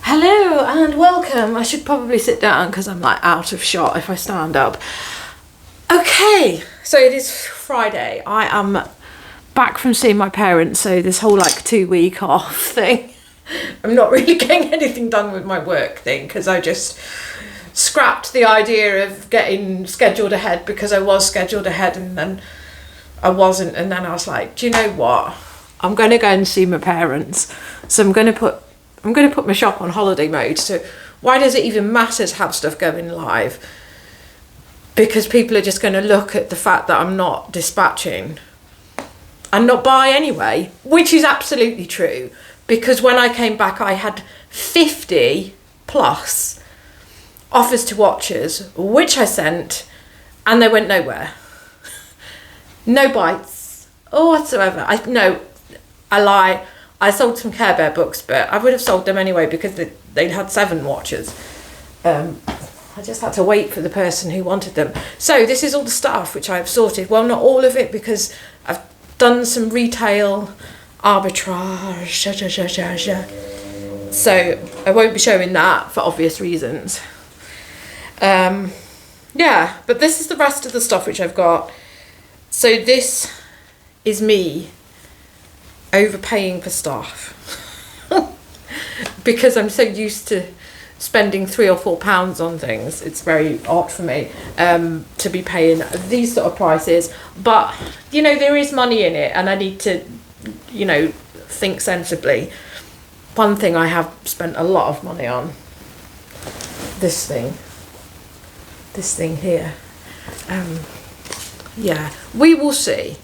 Hello and welcome. I should probably sit down because I'm like out of shot if I stand up. Okay, so it is Friday. I am back from seeing my parents, so this whole like 2 week off thing. I'm not really getting anything done with my work thing because I just scrapped the idea of getting scheduled ahead because I was scheduled ahead and then I wasn't, and then I was like, do you know what? I'm going to go and see my parents. So I'm going to put my shop on holiday mode. So why does it even matter to have stuff going live? Because people are just going to look at the fact that I'm not dispatching and not buy anyway, which is absolutely true. Because when I came back, I had 50 plus offers to watchers, which I sent, and they went nowhere. No bites or whatsoever. I lie. I sold some Care Bear books, but I would have sold them anyway because they'd had 7 watchers. I just had to wait for the person who wanted them. So this is all the stuff which I've sorted. Well, not all of it because I've done some retail arbitrage. So I won't be showing that for obvious reasons. Yeah, but this is the rest of the stuff which I've got. So this is me overpaying for stuff because I'm so used to spending £3 or £4 on things. It's very odd for me to be paying these sort of prices, but you know, there is money in it and I need to, you know, think sensibly. One thing I have spent a lot of money on, this thing here. Yeah, we will see.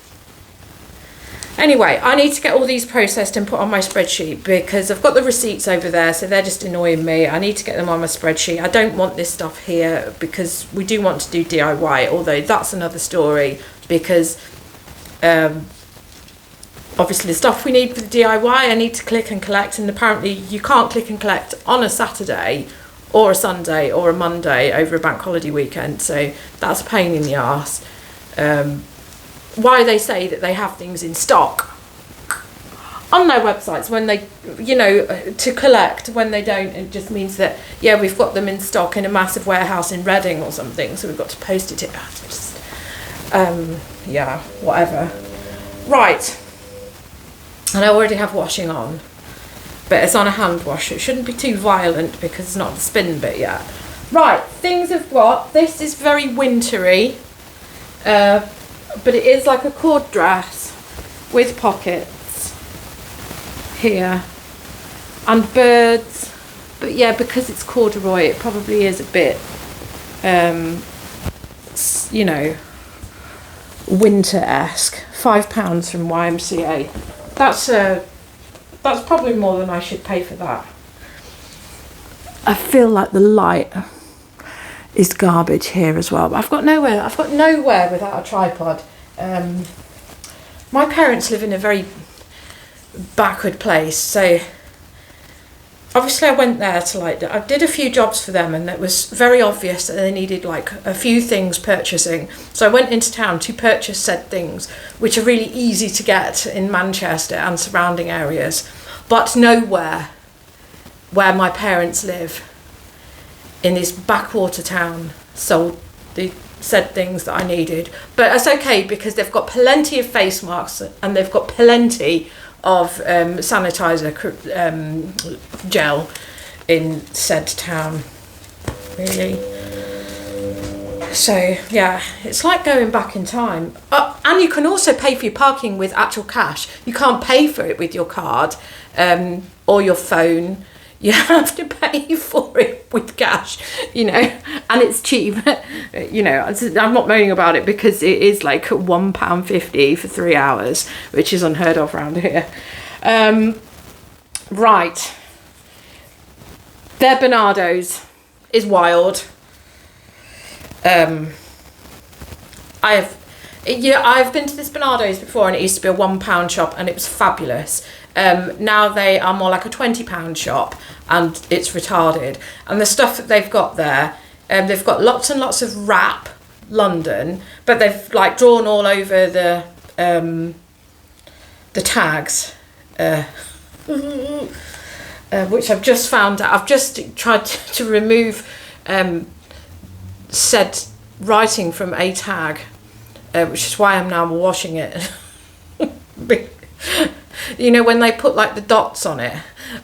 Anyway, I need to get all these processed and put on my spreadsheet because I've got the receipts over there, so they're just annoying me. I need to get them on my spreadsheet. I don't want this stuff here because we do want to do DIY, although that's another story because obviously the stuff we need for the DIY I need to click and collect, and apparently you can't click and collect on a Saturday or a Sunday or a Monday over a bank holiday weekend, so that's a pain in the arse. Why they say that they have things in stock on their websites when they, you know, to collect, when they don't, it just means that, yeah, we've got them in stock in a massive warehouse in Reading or something, so we've got to post it. Yeah, whatever. Right. And I already have washing on, but it's on a hand wash. It shouldn't be too violent because it's not the spin bit yet. Right, things I've got. This is very wintry. But it is like a cord dress with pockets here and birds, but yeah, because it's corduroy it probably is a bit you know, winter-esque. £5 from YMCA. That's probably more than I should pay for that. I feel like the light is garbage here as well, but I've got nowhere without a tripod. My parents live in a very backward place, so obviously I went there to I did a few jobs for them, and it was very obvious that they needed like a few things purchasing, so I went into town to purchase said things, which are really easy to get in Manchester and surrounding areas, but nowhere where my parents live in this backwater town sold the said things that I needed. But it's okay because they've got plenty of face masks and they've got plenty of sanitizer gel in said town, really. So yeah, it's like going back in time. And you can also pay for your parking with actual cash. You can't pay for it with your card or your phone. You have to pay for it with cash, you know, and it's cheap. You know, I'm not moaning about it because it is like £1.50 for 3 hours, which is unheard of around here. Right. Their Bernardo's is wild. I've been to this Bernardo's before, and it used to be a £1 shop, and it was fabulous. Now they are more like a £20 shop, and it's retarded. And the stuff that they've got there, they've got lots and lots of wrap London, but they've like drawn all over the tags. which I've just found out. I've just tried to remove said writing from a tag, which is why I'm now washing it. You know, when they put like the dots on it,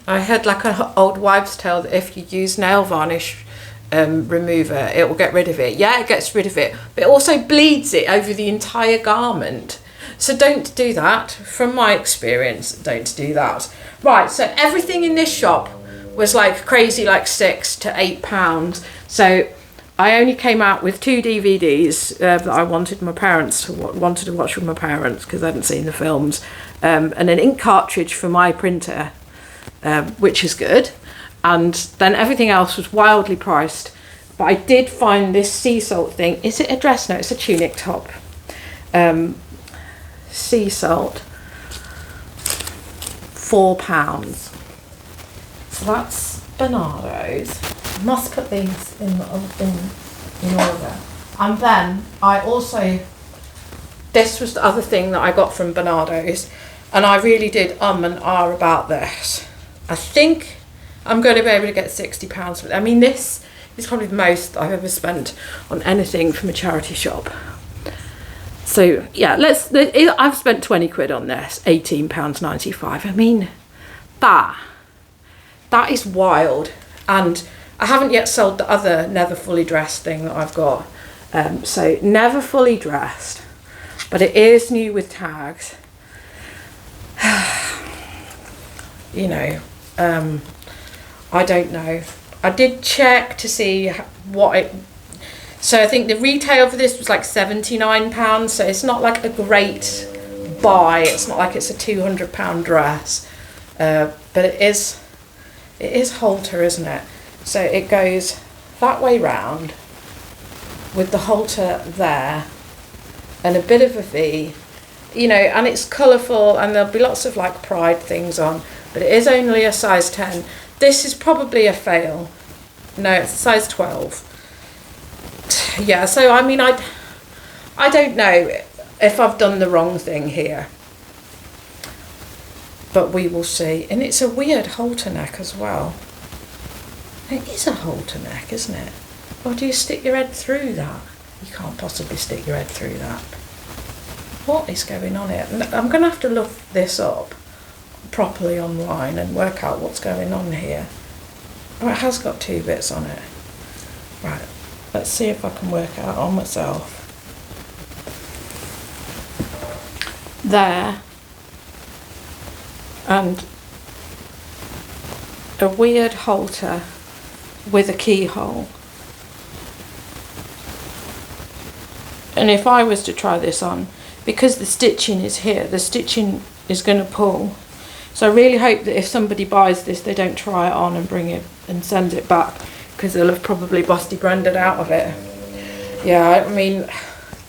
I heard like an old wives' tale that if you use nail varnish remover, it will get rid of it. Yeah, it gets rid of it, but it also bleeds it over the entire garment. So don't do that. From my experience, don't do that. Right, so everything in this shop was like crazy, like £6 to £8. So I only came out with 2 DVDs that I wanted my parents to wanted to watch with my parents because I hadn't seen the films, and an ink cartridge for my printer, which is good. And then everything else was wildly priced. But I did find this sea salt thing. Is it a dress? No, it's a tunic top. Sea salt, £4. So that's Bernardo's. Must put these in order. And then I also, this was the other thing that I got from Bernardo's, and I really did and ah about this. I think I'm going to be able to get £60 for it. I mean, this is probably the most I've ever spent on anything from a charity shop. So yeah, I've spent 20 quid on this, £18.95. I mean, that is wild. And I haven't yet sold the other Never Fully Dressed thing that I've got. So Never Fully Dressed, but it is new with tags. You know, I don't know. I did check to see what it, so I think the retail for this was like £79, so it's not like a great buy. It's not like it's a £200 dress, but it is halter, isn't it? So it goes that way round with the halter there and a bit of a V, you know, and it's colourful and there'll be lots of like pride things on, but it is only a size 10. This is probably a fail. No, it's a size 12. Yeah, so I mean, I don't know if I've done the wrong thing here, but we will see. And it's a weird halter neck as well. It is a halter neck, isn't it? Or do you stick your head through that? You can't possibly stick your head through that. What is going on here? I'm going to have to look this up properly online and work out what's going on here. Oh, it has got 2 bits on it. Right, let's see if I can work it out on myself. There. And a weird halter with a keyhole. And if I was to try this on, because the stitching is here, the stitching is going to pull. So I really hope that if somebody buys this, they don't try it on and bring it and send it back, because they'll have probably busty branded out of it. Yeah, I mean,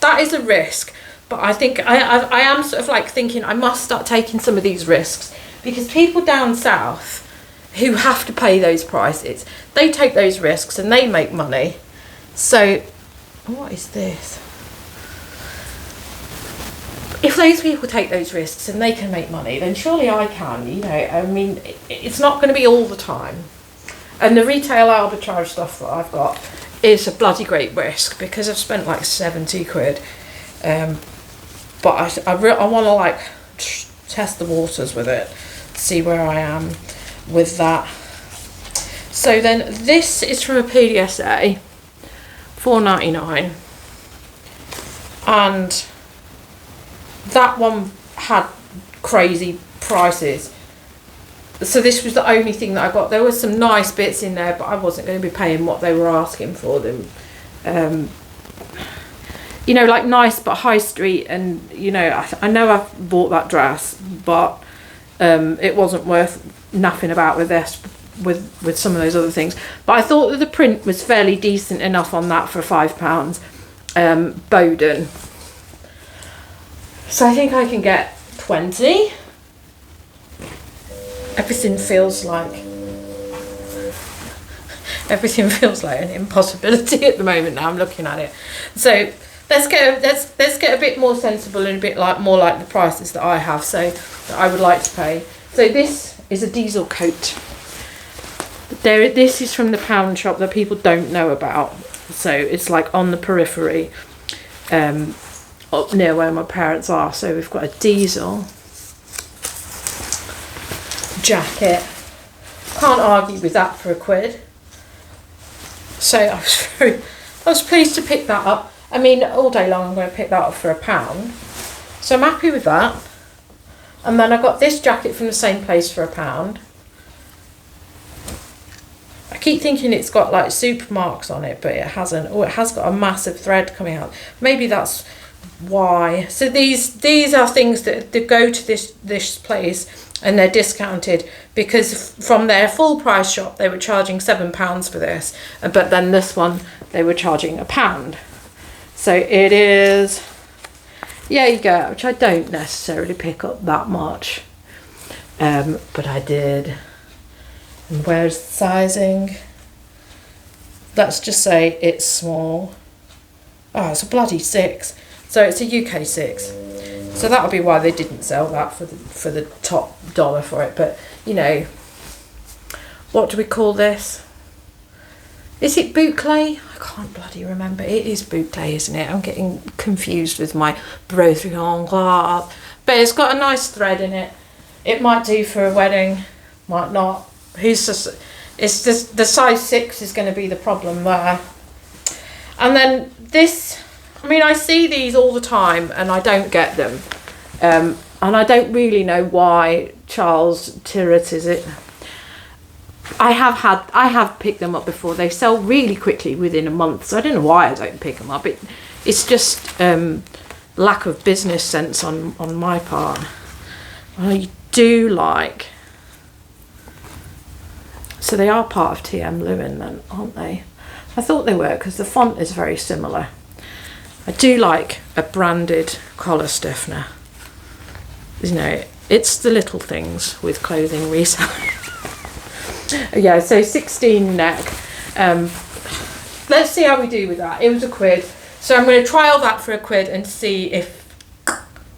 that is a risk, but I think I am sort of like thinking I must start taking some of these risks, because people down south who have to pay those prices, they take those risks and they make money. So what is this? If those people take those risks and they can make money, then surely I can, you know. I mean, it's not going to be all the time. And the retail arbitrage stuff that I've got is a bloody great risk, because I've spent like 70 quid. But I want to like test the waters with it, see where I am with that. So then this is from a PDSA, £4.99. And that one had crazy prices. So this was the only thing that I got. There were some nice bits in there, but I wasn't going to be paying what they were asking for them. You know, like nice but high street, and you know, I know I've bought that dress, but it wasn't worth naffing about with this, with some of those other things. But I thought that the print was fairly decent enough on that for £5. Bowden. So I think I can get 20. Everything feels like an impossibility at the moment. Now I'm looking at it. So let's get a bit more sensible and a bit like more like the prices that I have. So that I would like to pay. So this is a diesel coat. This is from the pound shop that people don't know about. So it's like on the periphery, up near where my parents are. So we've got a diesel jacket. Can't argue with that for £1. So I was pleased to pick that up. I mean, all day long I'm going to pick that up for £1. So I'm happy with that. And then I got this jacket from the same place for £1. I keep thinking it's got like super marks on it, but it hasn't. Oh, it has got a massive thread coming out. Maybe that's why. So these are things that go to this place and they're discounted, because from their full price shop they were charging £7 for this, but then this one they were charging £1. So it is, yeah, you go, which I don't necessarily pick up that much, but I did. And where's the sizing? Let's just say it's small. Oh, it's a bloody 6. So it's a UK 6. So that would be why they didn't sell that for the top dollar for it. But, you know, what do we call this? Is it boucle? I can't bloody remember. It is boucle, isn't it? I'm getting confused with my brochure. But it's got a nice thread in it. It might do for a wedding, might not. It's just the size 6 is going to be the problem there. And then this, I mean, I see these all the time and I don't get them. And I don't really know why. Charles Tyrwhitt, is it? I have picked them up before. They sell really quickly within a month. So I don't know why I don't pick them up. It's just lack of business sense on my part. I do like. So they are part of TM Lewin then, aren't they? I thought they were, because the font is very similar. I do like a branded collar stiffener. You know, it's the little things with clothing reselling. Yeah, so 16 neck. Let's see how we do with that. It was £1. So I'm going to trial that for £1 and see if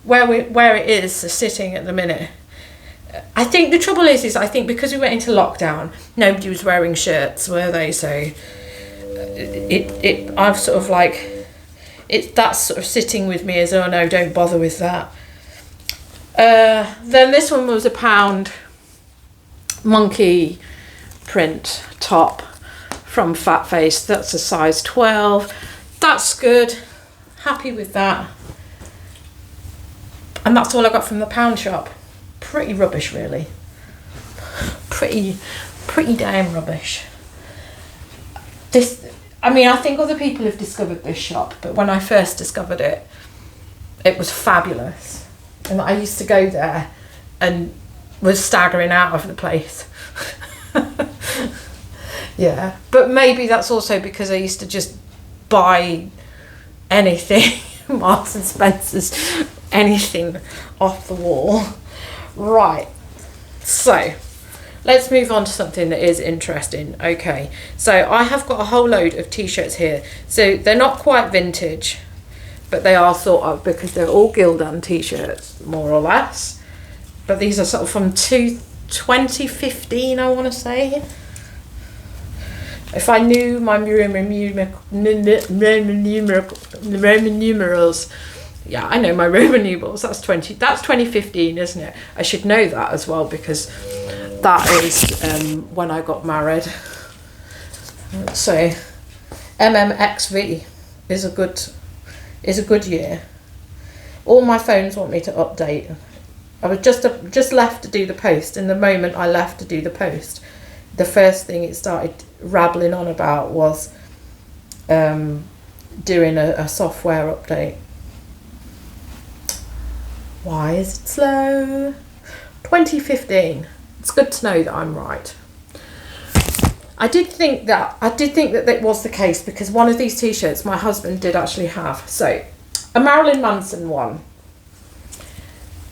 where it is sitting at the minute. I think the trouble is I think because we went into lockdown, nobody was wearing shirts, were they? So I've sort of like, that's sort of sitting with me as, oh no, don't bother with that. Then this one was £1 monkey print top from Fat Face. That's a size 12. That's good. Happy with that. And that's all I got from the pound shop. Pretty rubbish, really. Pretty damn rubbish. This, I mean, I think other people have discovered this shop, but when I first discovered it, it was fabulous. And I used to go there and was staggering out of the place. Yeah, but maybe that's also because I used to just buy anything, Marks and Spencer's, anything off the wall. Right, so let's move on to something that is interesting. Okay, so I have got a whole load of t-shirts here. So they're not quite vintage, but they are sort of, because they're all Gildan t-shirts, more or less. But these are sort of from 2015, I want to say. If I knew my Roman numerals, yeah, I know my Roman numerals. That's 2015, isn't it? I should know that as well, because that is when I got married. So MMXV is a good year. All my phones want me to update. I was just left to do the post, and the moment I left to do the post, the first thing it started rabbling on about was doing a software update. Why is it slow? 2015. It's good to know that I'm right. I did think that that was the case, because one of these t-shirts my husband did actually have. So, a Marilyn Manson one.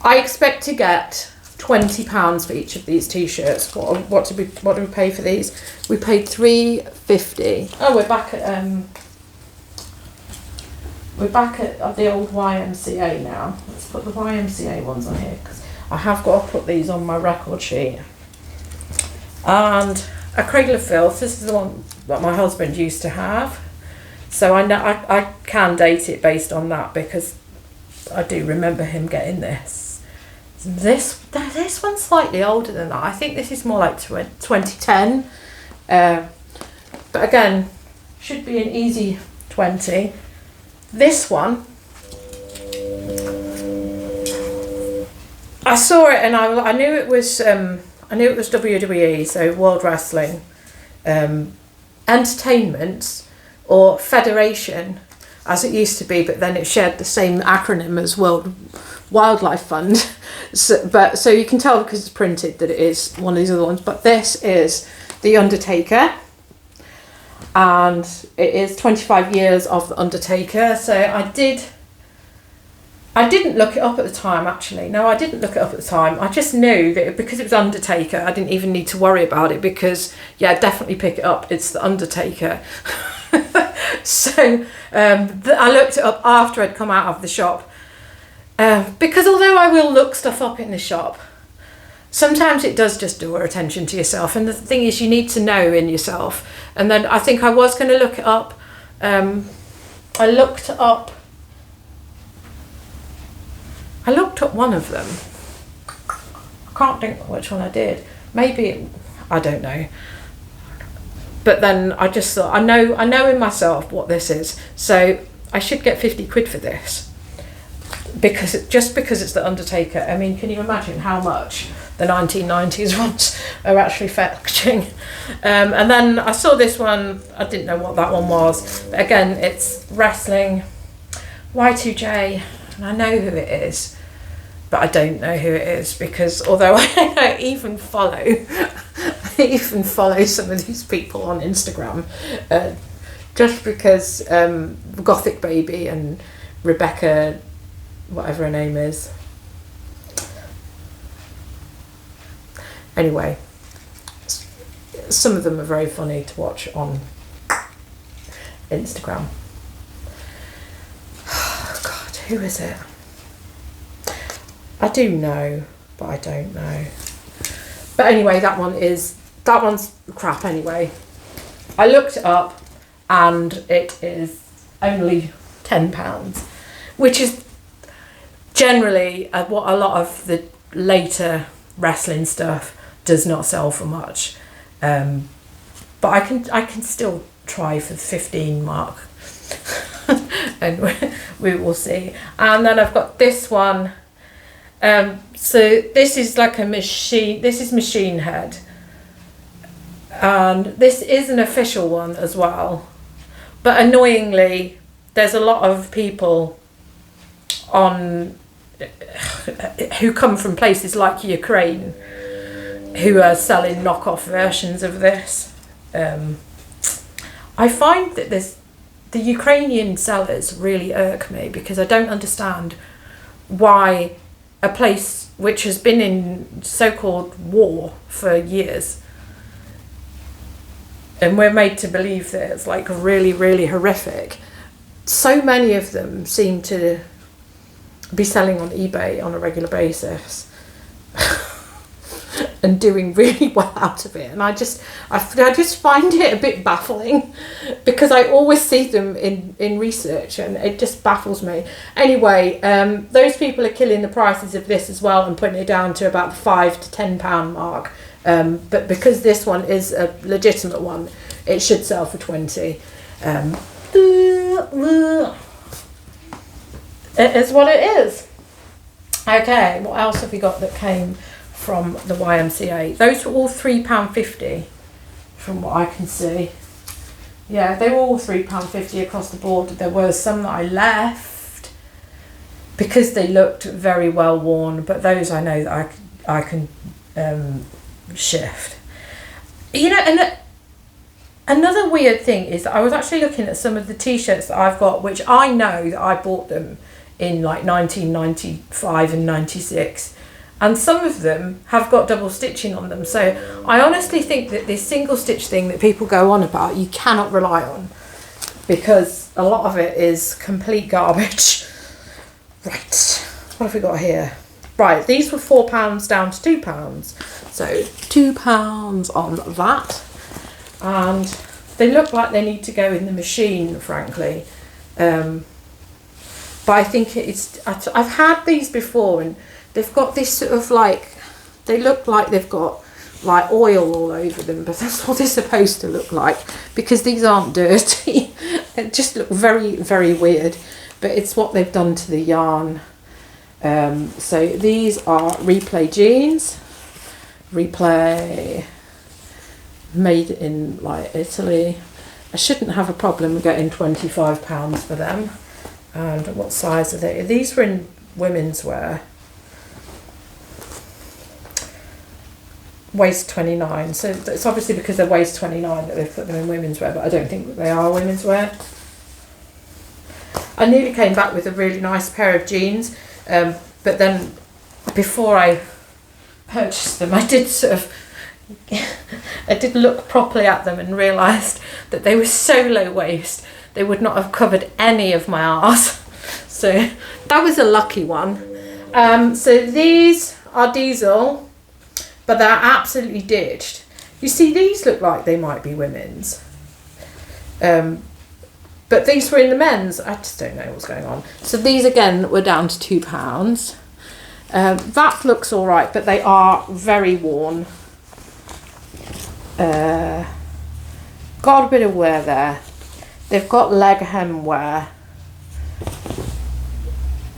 I expect to get £20 for each of these t-shirts. What do we pay for these? We paid £3.50. Oh, we're back at the old YMCA now. Let's put the YMCA ones on here, because I have got to put these on my record sheet. And a Cradle of Filth. This is the one that my husband used to have. So I know I can date it based on that, because I do remember him getting this. This one's slightly older than that. I think this is more like 2010. But again, should be an easy 20. This one, I saw it and I knew it was WWE, so World Wrestling Entertainment, or Federation as it used to be, but then it shared the same acronym as World Wildlife Fund. So you can tell because it's printed that it is one of these other ones. But this is The Undertaker, and it is 25 years of The Undertaker. So I didn't look it up at the time, actually. No, I didn't look it up at the time. I just knew that because it was Undertaker, I didn't even need to worry about it, because, yeah, definitely pick it up. It's The Undertaker. So I looked it up after I'd come out of the shop. Because although I will look stuff up in the shop, sometimes it does just draw attention to yourself. And the thing is, you need to know in yourself. And then I think I was going to look it up. I looked up one of them. I can't think which one I did. Maybe, I don't know. But then I just thought, I know in myself what this is. So I should get 50 quid for this. Because it's The Undertaker. I mean, can you imagine how much the 1990s ones are actually fetching? And then I saw this one. I didn't know what that one was. But again, it's wrestling, Y2J. And I know who it is. But I don't know who it is, because although I even follow some of these people on Instagram, just because Gothic Baby and Rebecca, whatever her name is. Anyway, some of them are very funny to watch on Instagram. Oh God, who is it? I do know, but I don't know. But anyway, that one's crap anyway. I looked it up and it is only £10, which is generally what a lot of the later wrestling stuff does not sell for much. But I can still try for the 15 mark. And we will see. And then I've got this one. So this is like a machine. This is Machine Head, and this is an official one as well. But annoyingly, there's a lot of people who come from places like Ukraine who are selling knockoff versions of this. I find that the Ukrainian sellers really irk me, because I don't understand why a place which has been in so-called war for years, and we're made to believe that it's like really, really horrific. So many of them seem to be selling on eBay on a regular basis and doing really well out of it. And I just find it a bit baffling, because I always see them in research and it just baffles me. Anyway, those people are killing the prices of this as well and putting it down to about the £5 to £10 mark. But because this one is a legitimate one, it should sell for 20. It is what it is. Okay, what else have we got that came from the YMCA? Those were all £3.50 from what I can see. Yeah, they were all £3.50 across the board. There were some that I left because they looked very well worn, but those I know that I can shift. You know, and another weird thing is that I was actually looking at some of the t-shirts that I've got, which I know that I bought them in like 1995 and 96. And some of them have got double stitching on them. So I honestly think that this single stitch thing that people go on about, you cannot rely on, because a lot of it is complete garbage. Right, what have we got here? Right, these were £4 down to £2. So £2 on that. and they look like they need to go in the machine, frankly. But I think I've had these before, and they've got this sort of like, they look like they've got like oil all over them, but that's what they're supposed to look like, because these aren't dirty. It just look very, very weird, but it's what they've done to the yarn. So these are Replay jeans. Replay, made in like Italy. I shouldn't have a problem getting £25 for them. And what size are they? These were in women's wear. Waist 29. So it's obviously because they're waist 29 that they've put them in women's wear, but I don't think that they are women's wear. I nearly came back with a really nice pair of jeans, but then before I purchased them, I did look properly at them and realised that they were so low waist they would not have covered any of my arse. So that was a lucky one. So these are diesel, but they're absolutely ditched. You see, these look like they might be women's, but these were in the men's. I just don't know what's going on. So these again were down to £2. That looks all right, but they are very worn. Got a bit of wear there. They've got leg hem wear,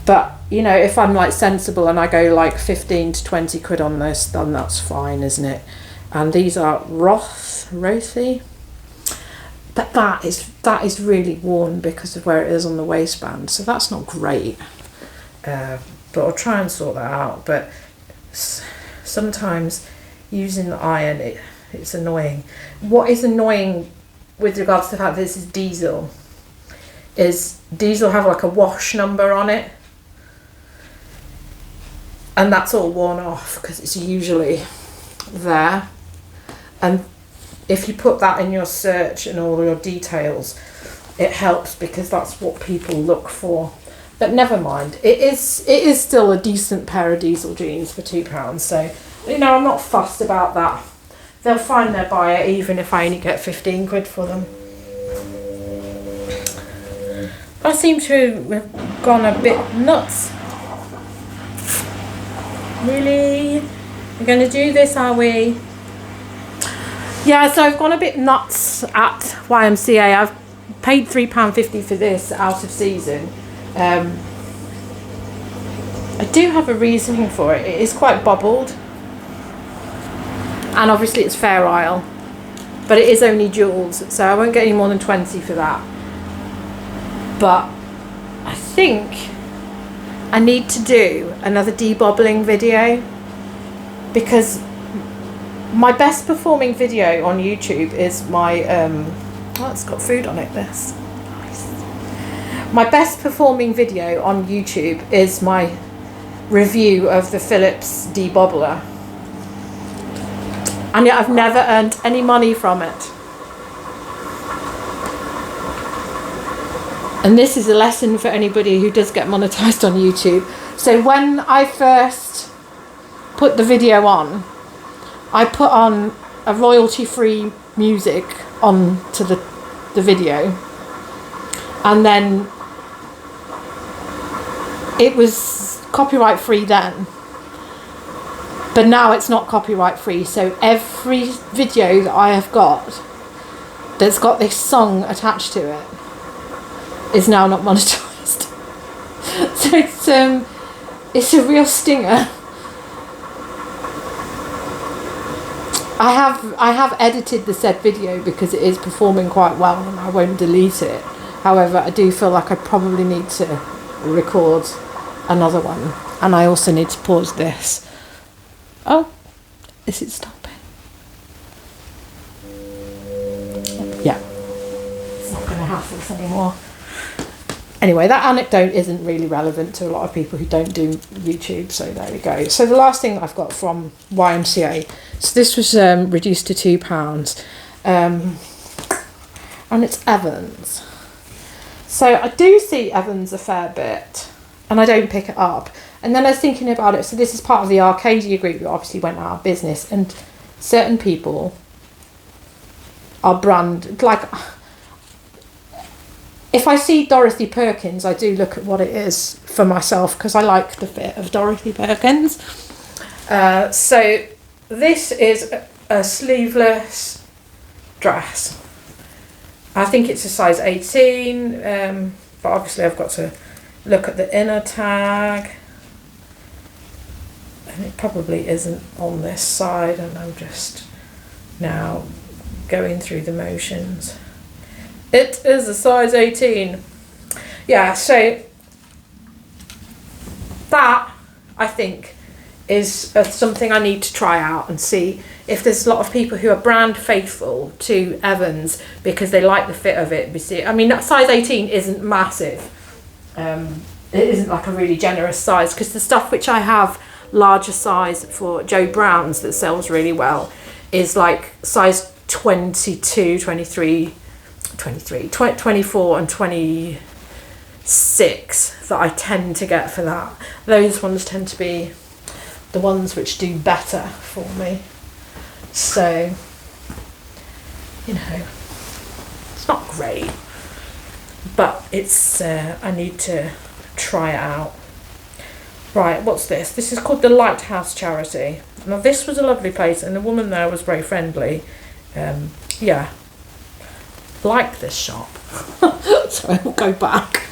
but you know, if I'm like sensible and I go like 15 to 20 quid on this, then that's fine, isn't it? And these are Rothy, but that is really worn because of where it is on the waistband, so that's not great. But I'll try and sort that out. But sometimes using the iron, it's annoying. What is annoying with regards to the fact that this is diesel is diesel have like a wash number on it, and that's all worn off because it's usually there. And if you put that in your search and all your details, it helps because that's what people look for. But never mind, it is still a decent pair of diesel jeans for £2. So you know, I'm not fussed about that. They'll find their buyer even if I only get 15 quid for them. I seem to have gone a bit nuts. Really? We're going to do this, are we? Yeah, so I've gone a bit nuts at YMCA. I've paid £3.50 for this out of season. I do have a reasoning for it. It is quite bubbled. And obviously it's Fair Isle, but it is only jewels, so I won't get any more than 20 for that. But I think I need to do another debobbling video, because my best performing video on YouTube is my oh, it's got food on it, this. Nice. My best performing video on YouTube is my review of the Philips debobbler. And yet I've never earned any money from it. And this is a lesson for anybody who does get monetized on YouTube. So when I first put the video on, I put on a royalty-free music onto the video. And then it was copyright free then. But now it's not copyright free, so every video that I have got that's got this song attached to it is now not monetized. So it's a real stinger. I have edited the said video because it is performing quite well and I won't delete it. However, I do feel like I probably need to record another one, and I also need to pause this. Oh, is it stopping? Yeah. It's not going to hassle us anymore. Anyway, that anecdote isn't really relevant to a lot of people who don't do YouTube, so there we go. So the last thing I've got from YMCA, so this was reduced to £2, and it's Evans. So I do see Evans a fair bit, and I don't pick it up. And then I was thinking about it, so this is part of the Arcadia group that obviously went out of business, and certain people are brand, like, if I see Dorothy Perkins, I do look at what it is for myself, because I like the fit of Dorothy Perkins. So this is a sleeveless dress. I think it's a size 18, but obviously I've got to look at the inner tag. And it probably isn't on this side, and I'm just now going through the motions. It is a size 18. Yeah, so that, I think, is something I need to try out and see if there's a lot of people who are brand faithful to Evans because they like the fit of it. I mean, that size 18 isn't massive. It isn't like a really generous size, because the stuff which I have larger size for Joe Brown's that sells really well is like size 22, 23, 24 and 26 that I tend to get for that. Those ones tend to be the ones which do better for me. So, you know, it's not great, but it's I need to try it out. Right, what's this? This is called the Lighthouse Charity. Now this was a lovely place, and the woman there was very friendly. Yeah, like this shop. So I'll go back.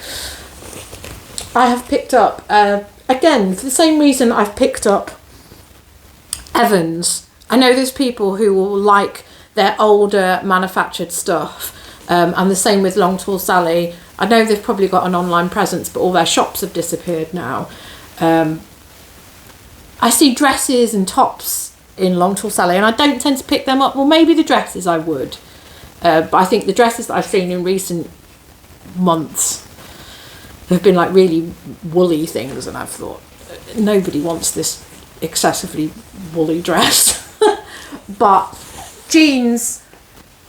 I have picked up, again, for the same reason I've picked up Evans. I know there's people who will like their older manufactured stuff, and the same with Long Tall Sally. I know they've probably got an online presence, but all their shops have disappeared now. I see dresses and tops in Long Tall Sally, and I don't tend to pick them up. Well, maybe the dresses I would, but I think the dresses that I've seen in recent months have been like really woolly things, and I've thought nobody wants this excessively woolly dress. But jeans,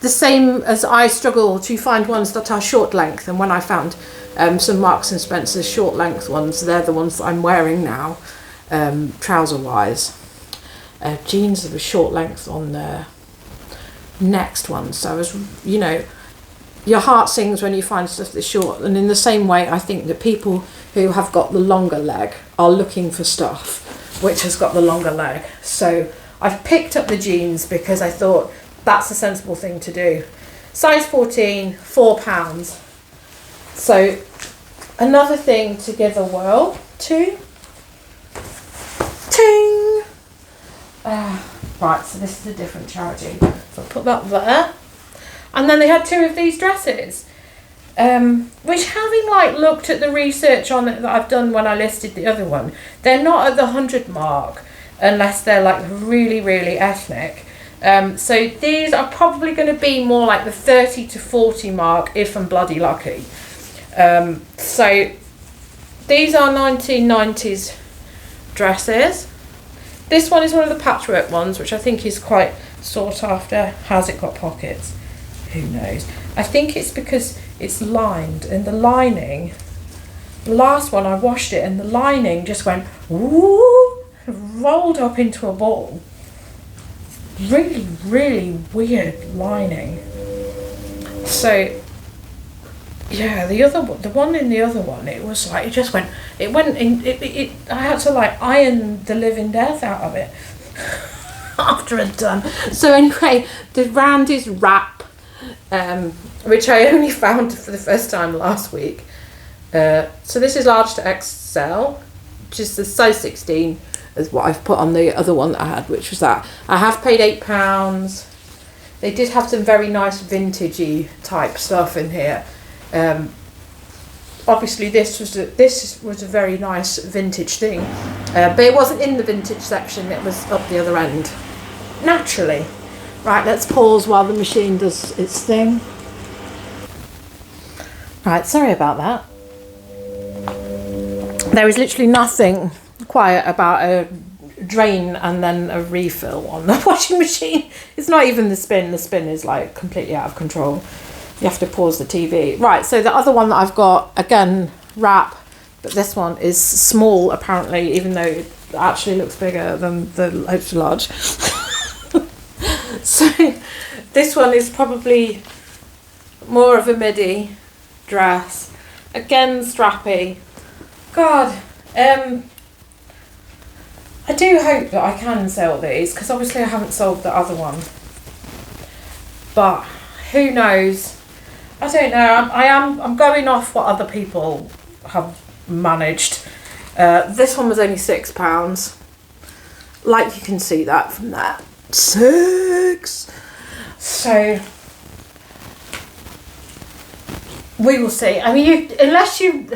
the same as I struggle to find ones that are short length, and when I found some Marks and Spencer's short length ones, they're the ones that I'm wearing now, trouser wise. Jeans that were short length on the next one, so I was, you know, your heart sings when you find stuff that's short. And in the same way, I think that people who have got the longer leg are looking for stuff which has got the longer leg. So I've picked up the jeans because I thought that's a sensible thing to do. Size 14, £4. So another thing to give a whirl to. Ting! Right, so this is a different charity. So I'll put that there. And then they had two of these dresses, which, having like looked at the research on it that I've done when I listed the other one, they're not at the 100 mark unless they're like really, really ethnic. So these are probably going to be more like the 30 to 40 mark if I'm bloody lucky. So these are 1990s dresses. This one is one of the patchwork ones, which I think is quite sought after. Has it got pockets? Who knows? I think it's because it's lined, and the lining, the last one I washed it and the lining just went woo, rolled up into a ball. Really, really weird lining. So yeah, the one in the other one, it was like, it just went, it went in, I had to like iron the living death out of it after it's done. So anyway, the brand is Wrap, which I only found for the first time last week. So this is large to XL, which is the size 16 is what I've put on the other one that I had, which was that. I have paid £8. They did have some very nice vintagey type stuff in here. Obviously this was a very nice vintage thing, but it wasn't in the vintage section, it was up the other end, naturally. Right, let's pause while the machine does its thing. Right, sorry about that. There is literally nothing quiet about a drain and then a refill on the washing machine. It's not even the spin is like completely out of control. You have to pause the TV. Right, so the other one that I've got, again, Wrap, but this one is small apparently, even though it actually looks bigger than the extra large. So This one is probably more of a midi dress. Again, strappy. God, I do hope that I can sell these, because obviously I haven't sold the other one. But who knows? I don't know. I'm going off what other people have managed. This one was only £6. Like you can see that from that. 6. So we will see. I mean, unless you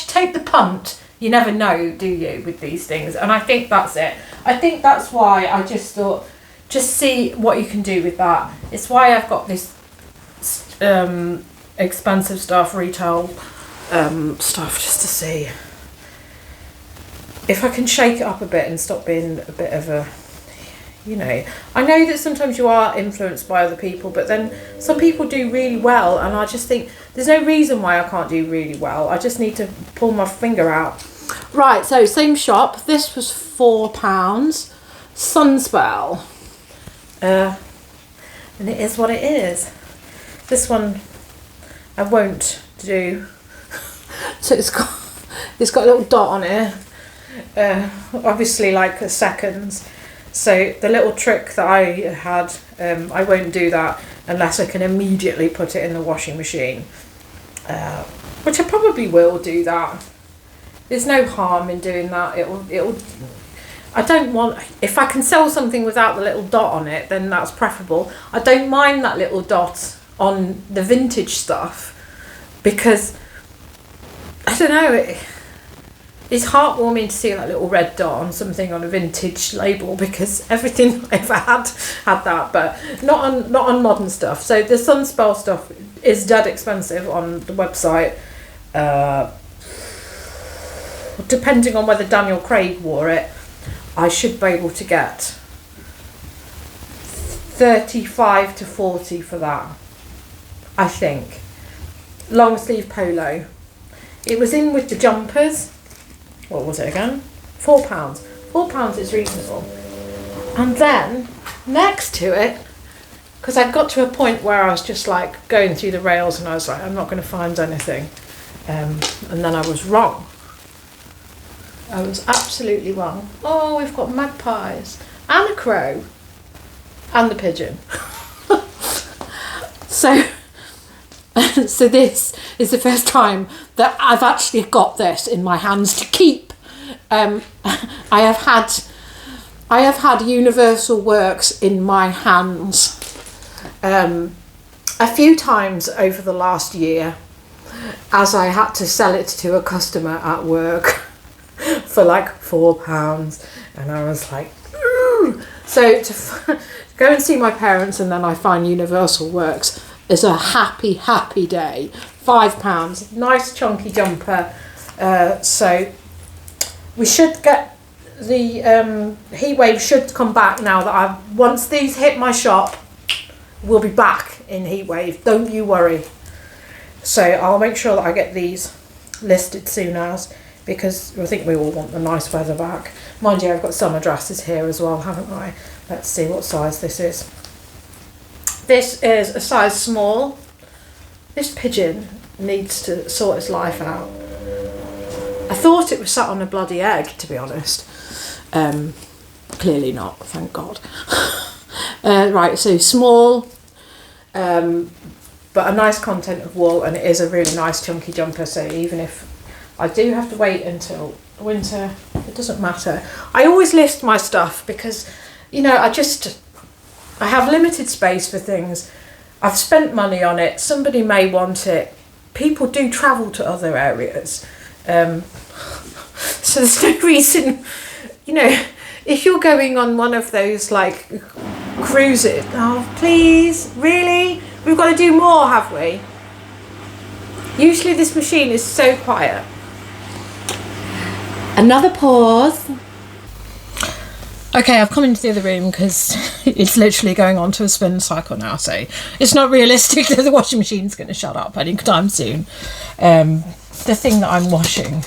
take the punt, you never know, do you, with these things? And I think that's it. I think that's why I just thought, just see what you can do with that. It's why I've got this expensive stuff, retail stuff, just to see if I can shake it up a bit and stop being a bit of a, you know, I know that sometimes you are influenced by other people, but then some people do really well, and I just think there's no reason why I can't do really well. I just need to pull my finger out. Right, so same shop. This was £4. Sunspell. And it is what it is. This one I won't do. So it's got a little dot on it. Obviously like a seconds. So the little trick that I had, I won't do that unless I can immediately put it in the washing machine. Which I probably will do that. There's no harm in doing that. It'll. I don't want, if I can sell something without the little dot on it, then that's preferable. I don't mind that little dot on the vintage stuff, because I don't know, it's heartwarming to see that little red dot on something on a vintage label, because everything I ever had that, but not on modern stuff. So the Sunspell stuff is dead expensive on the website. Depending on whether Daniel Craig wore it, I should be able to get 35 to 40 for that, I think. Long sleeve polo. It was in with the jumpers. What was it again? £4. £4 is reasonable. And then next to it, because I got to a point where I was just like going through the rails and I was like, I'm not going to find anything. And then I was wrong. I was absolutely wrong. Oh, we've got magpies and a crow and the pigeon. So this is the first time that I've actually got this in my hands to keep. I have had Universal Works in my hands a few times over the last year, as I had to sell it to a customer at work for like £4, and I was like, ooh. So to go and see my parents and then I find Universal Works is a happy day. £5, nice chunky jumper. So we should get the heatwave should come back now that once these hit my shop, we'll be back in heatwave. Don't you worry. So I'll make sure that I get these listed soon as, because I think we all want the nice weather back. Mind you, I've got summer dresses here as well, haven't I? Let's see what size this is. This is a size small. This pigeon needs to sort its life out. I thought it was sat on a bloody egg, to be honest. Clearly not, thank God. Right, so small, but a nice content of wool, and it is a really nice chunky jumper, so even if I do have to wait until winter, it doesn't matter. I always list my stuff because, you know, I have limited space for things. I've spent money on it. Somebody may want it. People do travel to other areas. So there's no reason, you know, if you're going on one of those like cruises, oh please, really? We've got to do more, have we? Usually this machine is so quiet. Another pause. Okay, I've come into the other room because it's literally going on to a spin cycle now, so it's not realistic that the washing machine's going to shut up anytime soon. The thing that I'm washing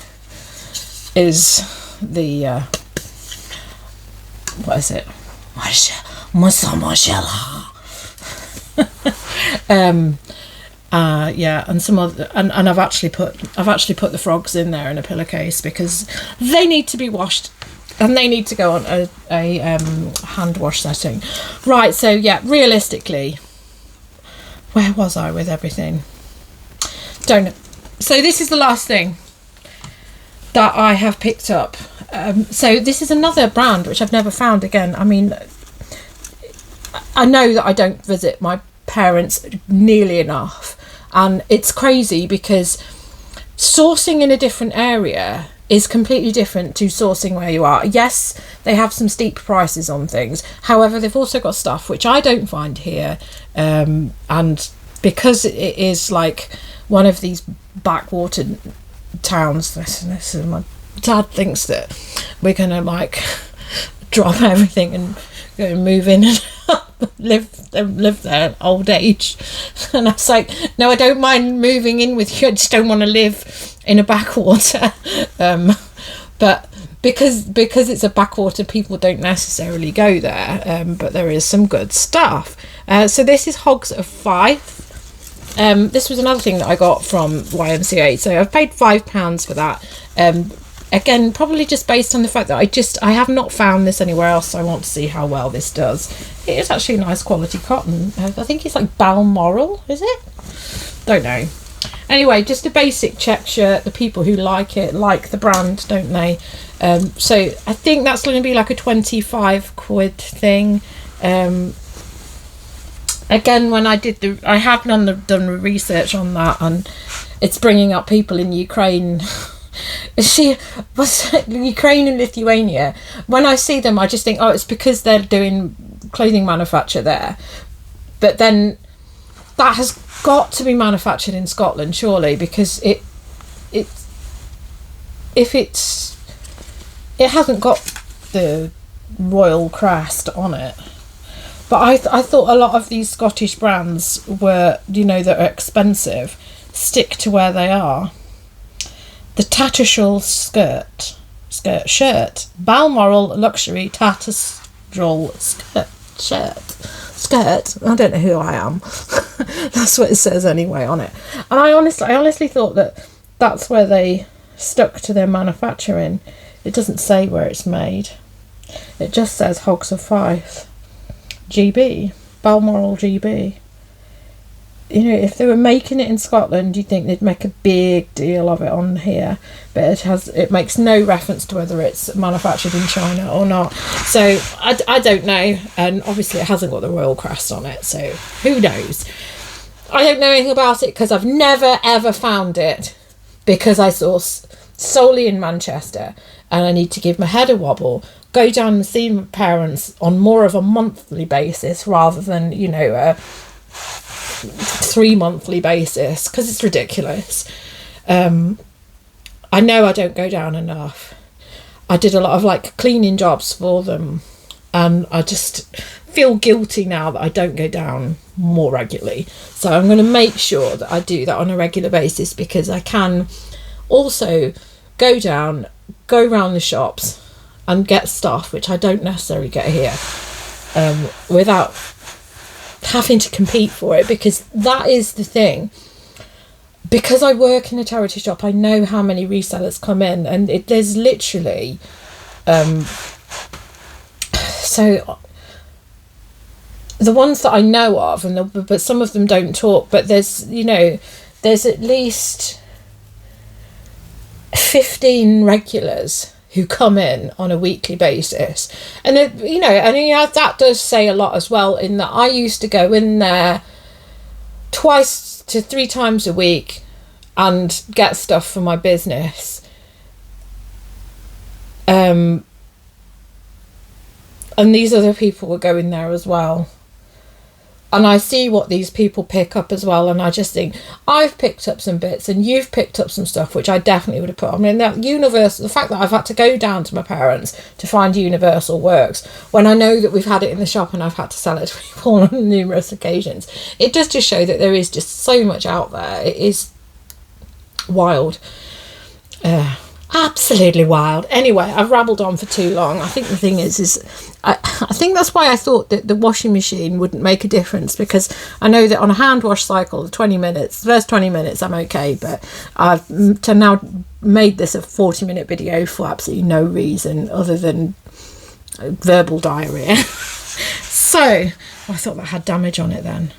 is the what is it? Mozzarella. Yeah, and some other, and I've actually put the frogs in there in a pillowcase because they need to be washed and they need to go on a hand wash setting. Right, so yeah, realistically, where was I with everything? Don't know. So this is the last thing that I have picked up. So this is another brand which I've never found again. I mean, I know that I don't visit my parents nearly enough, and it's crazy because sourcing in a different area is completely different to sourcing where you are. Yes, they have some steep prices on things, however they've also got stuff which I don't find here, and because it is like one of these backwater towns, this is, my dad thinks that we're gonna like drop everything and go and move in and live there old age. And I was like, no, I don't mind moving in with you, I just don't want to live in a backwater. But because it's a backwater, people don't necessarily go there, but there is some good stuff. So this is Hogs of Fife. This was another thing that I got from YMCA, so I've paid £5 for that. Again, probably just based on the fact that I have not found this anywhere else, so I want to see how well this does. It is actually nice quality cotton. I think it's like Balmoral, is it? Don't know. Anyway, just a basic check shirt. The people who like it like the brand, don't they? So I think that's going to be like a 25 quid thing. Again, when I have done the research on that, and it's bringing up people in Ukraine. She was Ukraine and Lithuania. When I see them, I just think, oh, it's because they're doing clothing manufacture there. But then that has got to be manufactured in Scotland, surely, because it hasn't got the royal crest on it. But I thought a lot of these Scottish brands were, that are expensive, stick to where they are. The Tattershall shirt, Balmoral luxury Tattershall skirt. I don't know who I am. That's what it says anyway on it. And I honestly thought that that's where they stuck to their manufacturing. It doesn't say where it's made. It just says Hogs of Fife, GB, Balmoral GB. If they were making it in Scotland, you'd think they'd make a big deal of it on here, but it makes no reference to whether it's manufactured in China or not. So I don't know, and obviously it hasn't got the royal crest on it, so who knows. I don't know anything about it because I've never ever found it, because I source solely in Manchester and I need to give my head a wobble, go down and see my parents on more of a monthly basis rather than a 3-monthly basis, because it's ridiculous. I know I don't go down enough. I did a lot of like cleaning jobs for them, and I just feel guilty now that I don't go down more regularly. So I'm going to make sure that I do that on a regular basis, because I can also go down, go around the shops and get stuff which I don't necessarily get here, without having to compete for it, because that is the thing. Because I work in a charity shop, I know how many resellers come in, and there's literally so the ones that I know of, but some of them don't talk, but there's at least 15 regulars who come in on a weekly basis, and that does say a lot as well, in that I used to go in there 2 to 3 times a week and get stuff for my business, and these other people were going there as well. And I see what these people pick up as well, and I just think, I've picked up some bits and you've picked up some stuff which I definitely would have put on. I mean, that Universal, the fact that I've had to go down to my parents to find Universal Works when I know that we've had it in the shop and I've had to sell it to people on numerous occasions, it does just show that there is just so much out there. It is wild. Absolutely wild. Anyway, I've rabbled on for too long. I think the thing is I think that's why I thought that the washing machine wouldn't make a difference, because I know that on a hand wash cycle, 20 minutes, the first 20 minutes I'm okay, but I've now made this a 40-minute video for absolutely no reason other than verbal diarrhea. So I thought that had damage on it then.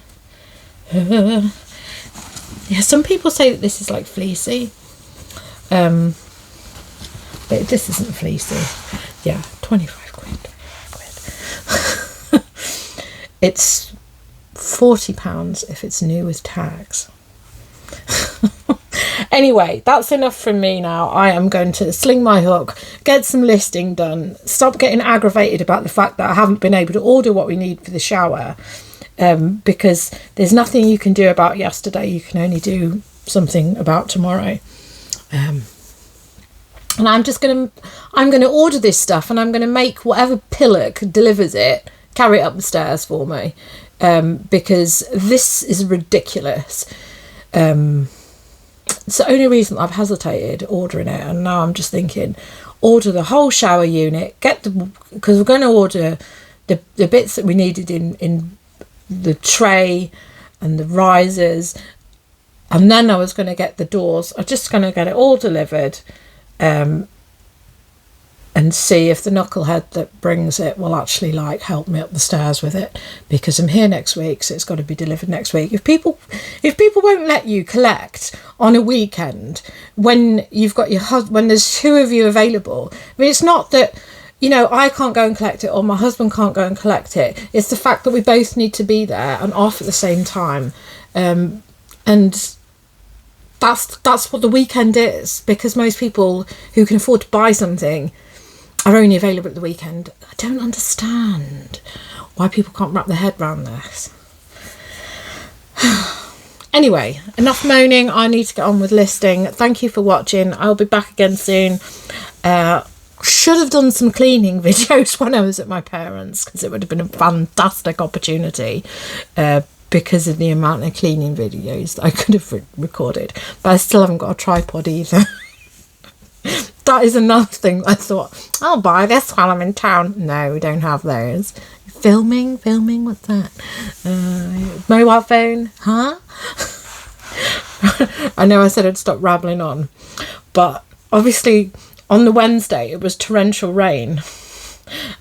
Yeah, some people say that this is like fleecy. But this isn't fleecy. Yeah, 25 quid. It's £40 if it's new with tax. Anyway, that's enough from me now. I am going to sling my hook, get some listing done, stop getting aggravated about the fact that I haven't been able to order what we need for the shower, because there's nothing you can do about yesterday. You can only do something about tomorrow. And I'm going to order this stuff, and I'm going to make whatever pillock delivers it carry it up the stairs for me, because this is ridiculous. It's the only reason I've hesitated ordering it, and now I'm just thinking, order the whole shower unit, because we're going to order the bits that we needed in the tray and the risers, and then I was going to get the doors. I'm just going to get it all delivered, and see if the knucklehead that brings it will actually like help me up the stairs with it, because I'm here next week, so it's got to be delivered next week. If people won't let you collect on a weekend when you've got when there's two of you available, I mean, it's not that, you know, I can't go and collect it or my husband can't go and collect it. It's the fact that we both need to be there and off at the same time, and that's what the weekend is, because most people who can afford to buy something are only available at the weekend. I don't understand why people can't wrap their head around this. Anyway, enough moaning. I need to get on with listing. Thank you for watching. I'll be back again soon. Should have done some cleaning videos when I was at my parents', because it would have been a fantastic opportunity, because of the amount of cleaning videos that I could have recorded. But I still haven't got a tripod either. That is another thing. I thought, I'll buy this while I'm in town. No, we don't have those. Filming, what's that? Mobile phone, huh? I know I said I'd stop rambling on, but obviously on the Wednesday it was torrential rain,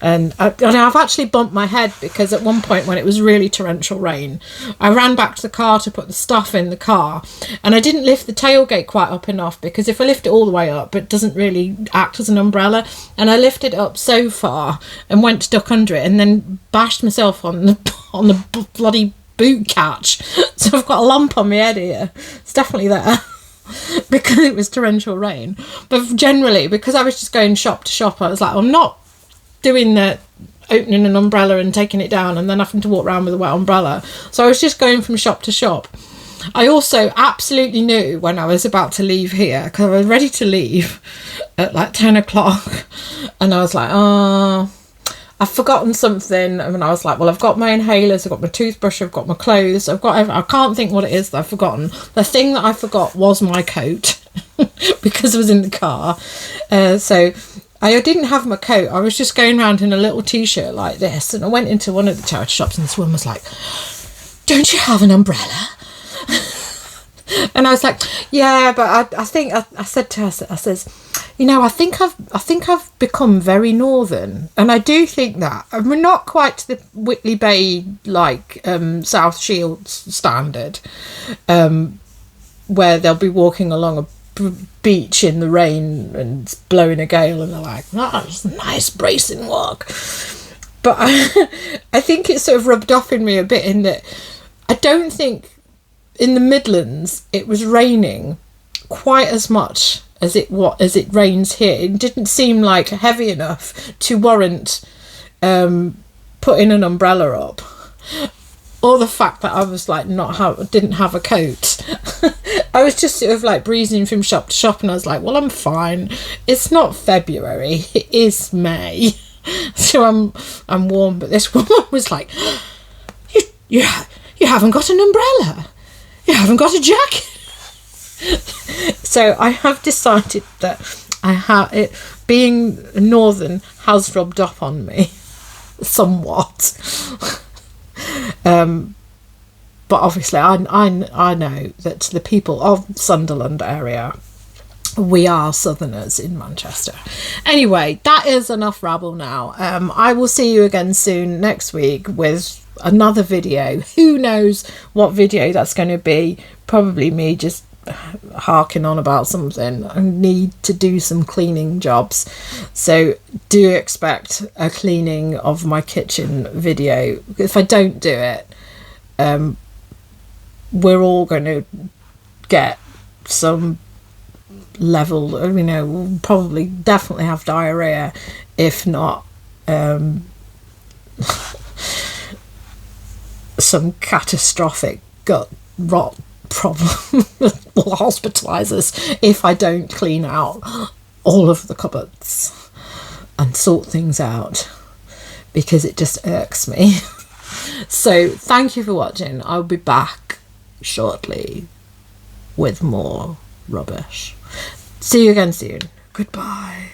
and I've actually bumped my head, because at one point when it was really torrential rain, I ran back to the car to put the stuff in the car, and I didn't lift the tailgate quite up enough, because if I lift it all the way up it doesn't really act as an umbrella, and I lifted it up so far and went to duck under it and then bashed myself on the bloody boot catch, so I've got a lump on my head here. It's definitely there. Because it was torrential rain. But generally, because I was just going shop to shop, I was like, I'm not doing the opening an umbrella and taking it down and then having to walk around with a wet umbrella. So I was just going from shop to shop. I also absolutely knew when I was about to leave here, because I was ready to leave at like 10 o'clock, and I was like, oh, I've forgotten something. And I was like, well, I've got my inhalers, I've got my toothbrush, I've got my clothes, I've got everything. I can't think what it is that I've forgotten. The thing that I forgot was my coat, because I was in the car. So I didn't have my coat. I was just going around in a little t-shirt like this, and I went into one of the charity shops, and this woman was like, don't you have an umbrella? And I was like, yeah, but I think I said to her, I says, you know, I think I've become very northern, and I do think that we're not quite to the Whitley Bay like South Shields standard, where they'll be walking along a beach in the rain and it's blowing a gale, and they're like, oh, it's a nice bracing walk. But I think it's sort of rubbed off in me a bit, in that I don't think in the Midlands it was raining quite as much as it rains here. It didn't seem like heavy enough to warrant putting an umbrella up, or the fact that I was like didn't have a coat. I was just sort of like breezing from shop to shop, and I was like, well, I'm fine. It's not February, it is May, so I'm warm. But this woman was like, you haven't got an umbrella, you haven't got a jacket. So I have decided that it being northern has rubbed up on me somewhat. But obviously I know that the people of Sunderland area, we are southerners in Manchester. Anyway, that is enough rabble now. I will see you again soon next week with another video. Who knows what video that's going to be? Probably me just harking on about something. I need to do some cleaning jobs, so do expect a cleaning of my kitchen video. If I don't do it, we're all going to get some level, we'll probably definitely have diarrhea, if not some catastrophic gut rot problem will hospitalise us if I don't clean out all of the cupboards and sort things out, because it just irks me. So thank you for watching. I'll be back shortly with more rubbish. See you again soon. Goodbye.